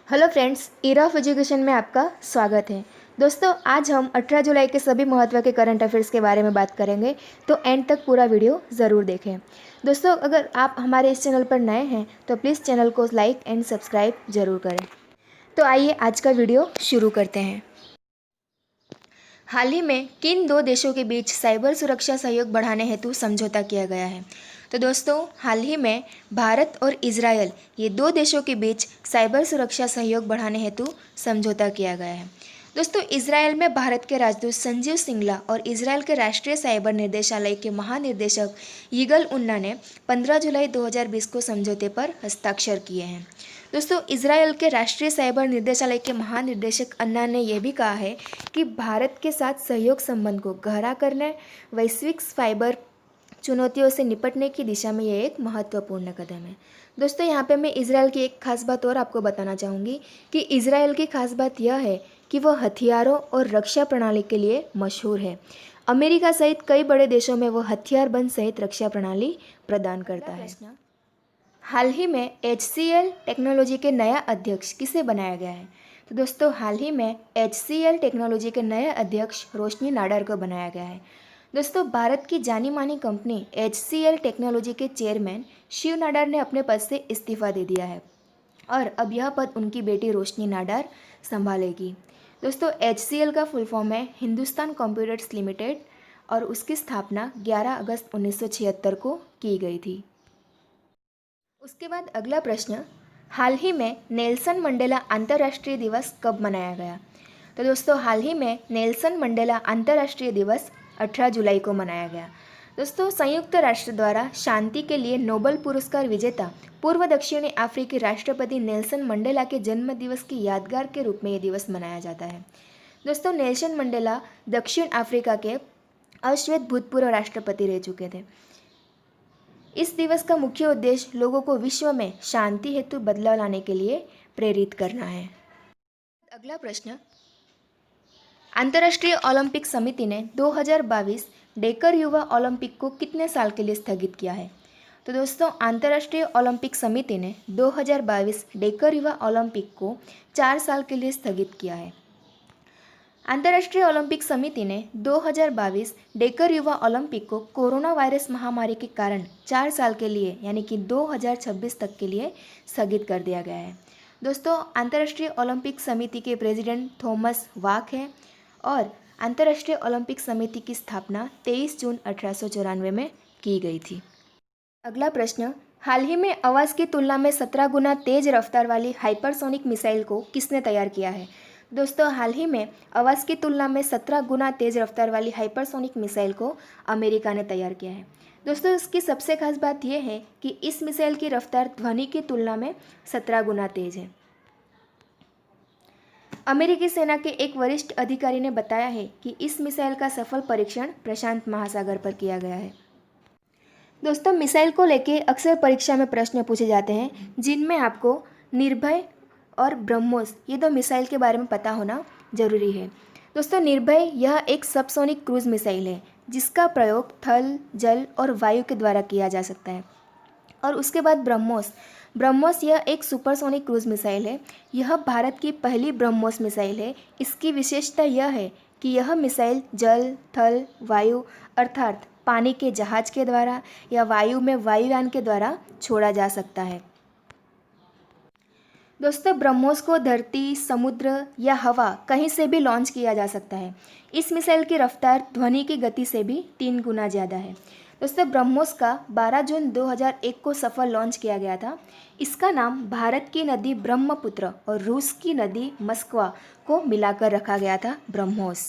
Hello friends, era of education में आपका स्वागत है। दोस्तों, आज हम 18 जुलाई के सभी महत्व के करंट अफेयर्स के बारे में बात करेंगे, तो एंड तक पूरा वीडियो ज़रूर देखें। दोस्तों, अगर आप हमारे इस चैनल पर नए हैं तो प्लीज़ चैनल को लाइक एंड सब्सक्राइब ज़रूर करें। तो आइए आज का वीडियो शुरू करते हैं। हाल ही में किन दो देशों के बीच साइबर सुरक्षा सहयोग बढ़ाने हेतु समझौता किया गया है? तो दोस्तों, हाल ही में भारत और इजरायल ये दो देशों के बीच साइबर सुरक्षा सहयोग बढ़ाने हेतु समझौता किया गया है। दोस्तों, इजरायल में भारत के राजदूत संजीव सिंगला और इजरायल के राष्ट्रीय साइबर निर्देशालय के महानिदेशक यिगल उन्ना ने 15 जुलाई 2020 को समझौते पर हस्ताक्षर किए हैं। दोस्तों, इजरायल के राष्ट्रीय साइबर निर्देशालय के महानिदेशक अन्ना ने यह भी कहा है कि भारत के साथ सहयोग संबंध को गहरा करने, वैश्विक साइबर चुनौतियों से निपटने की दिशा में यह एक महत्वपूर्ण कदम है। दोस्तों, यहाँ पे मैं इजरायल की एक खास बात और आपको बताना चाहूँगी कि इजरायल की खास बात यह है कि वह हथियारों और रक्षा प्रणाली के लिए मशहूर है। अमेरिका सहित कई बड़े देशों में वह हथियार बंद सहित रक्षा प्रणाली प्रदान करता है। हाल ही में HCL टेक्नोलॉजी के नया अध्यक्ष किसे बनाया गया है? तो दोस्तों, हाल ही में HCL टेक्नोलॉजी के नए अध्यक्ष रोशनी नाडार को बनाया गया है। दोस्तों, भारत की जानी मानी कंपनी HCL टेक्नोलॉजी के चेयरमैन शिव नाडार ने अपने पद से इस्तीफा दे दिया है और अब यह पद उनकी बेटी रोशनी नाडार संभालेगी। दोस्तों, HCL का फुल फॉर्म है हिंदुस्तान कंप्यूटर्स लिमिटेड और उसकी स्थापना 11 अगस्त 1976 को की गई थी। उसके बाद अगला प्रश्न, हाल ही में नेल्सन मंडेला अंतर्राष्ट्रीय दिवस कब मनाया गया? तो दोस्तों, हाल ही में नेल्सन मंडेला अंतर्राष्ट्रीय दिवस 18 जुलाई को मनाया गया। दोस्तों, संयुक्त राष्ट्र द्वारा शांति के लिए नोबेल पुरस्कार विजेता पूर्व दक्षिणी अफ्रीकी राष्ट्रपति नेल्सन मंडेला के जन्म दिवस की यादगार के रूप में यह दिवस मनाया जाता है। दोस्तों, नेल्सन मंडेला दक्षिण अफ्रीका के अश्वेत भूतपूर्व राष्ट्रपति रह चुके थे। इस दिवस का मुख्य उद्देश्य लोगों को विश्व में शांति हेतु बदलाव लाने के लिए प्रेरित करना है। अगला प्रश्न, अंतर्राष्ट्रीय ओलंपिक समिति ने 2022 डेकर युवा ओलंपिक को कितने साल के लिए स्थगित किया है? तो दोस्तों, अंतर्राष्ट्रीय ओलंपिक समिति ने 2022 डेकर युवा ओलंपिक को 4 साल के लिए स्थगित किया है। अंतर्राष्ट्रीय ओलंपिक समिति ने 2022 डेकर युवा ओलंपिक को कोरोना वायरस महामारी के कारण 4 साल के लिए यानी कि 2026 तक के लिए स्थगित कर दिया गया है। दोस्तों, अंतर्राष्ट्रीय ओलंपिक समिति के प्रेसिडेंट थॉमस वाक हैं और अंतर्राष्ट्रीय ओलंपिक समिति की स्थापना 23 जून 1894 में की गई थी। अगला प्रश्न, हाल ही में आवाज़ की तुलना में 17 गुना तेज रफ्तार वाली हाइपरसोनिक मिसाइल को किसने तैयार किया है? दोस्तों, हाल ही में आवाज़ की तुलना में 17 गुना तेज़ रफ्तार वाली हाइपरसोनिक मिसाइल को अमेरिका ने तैयार किया है। दोस्तों, इसकी सबसे खास बात यह है कि इस मिसाइल की रफ्तार ध्वनि की तुलना में 17 गुना तेज़ है। अमेरिकी सेना के एक वरिष्ठ अधिकारी ने बताया है कि इस मिसाइल का सफल परीक्षण प्रशांत महासागर पर किया गया है। दोस्तों, मिसाइल को लेकर अक्सर परीक्षा में प्रश्न पूछे जाते हैं जिनमें आपको निर्भय और ब्रह्मोस ये दो मिसाइल के बारे में पता होना जरूरी है। दोस्तों, निर्भय यह एक सबसोनिक क्रूज मिसाइल है जिसका प्रयोग थल, जल और वायु के द्वारा किया जा सकता है। और उसके बाद ब्रह्मोस यह एक सुपरसोनिक क्रूज मिसाइल है। यह भारत की पहली ब्रह्मोस मिसाइल है। इसकी विशेषता यह है कि यह मिसाइल जल, थल, वायु अर्थात पानी के जहाज के द्वारा या वायु में वायुयान के द्वारा छोड़ा जा सकता है। दोस्तों, ब्रह्मोस को धरती, समुद्र या हवा कहीं से भी लॉन्च किया जा सकता है। इस मिसाइल की रफ्तार ध्वनि की गति से भी 3 गुना ज़्यादा है। दोस्तों, ब्रह्मोस का 12 जून 2001 को सफल लॉन्च किया गया था। इसका नाम भारत की नदी ब्रह्मपुत्र और रूस की नदी मस्कवा को मिलाकर रखा गया था ब्रह्मोस।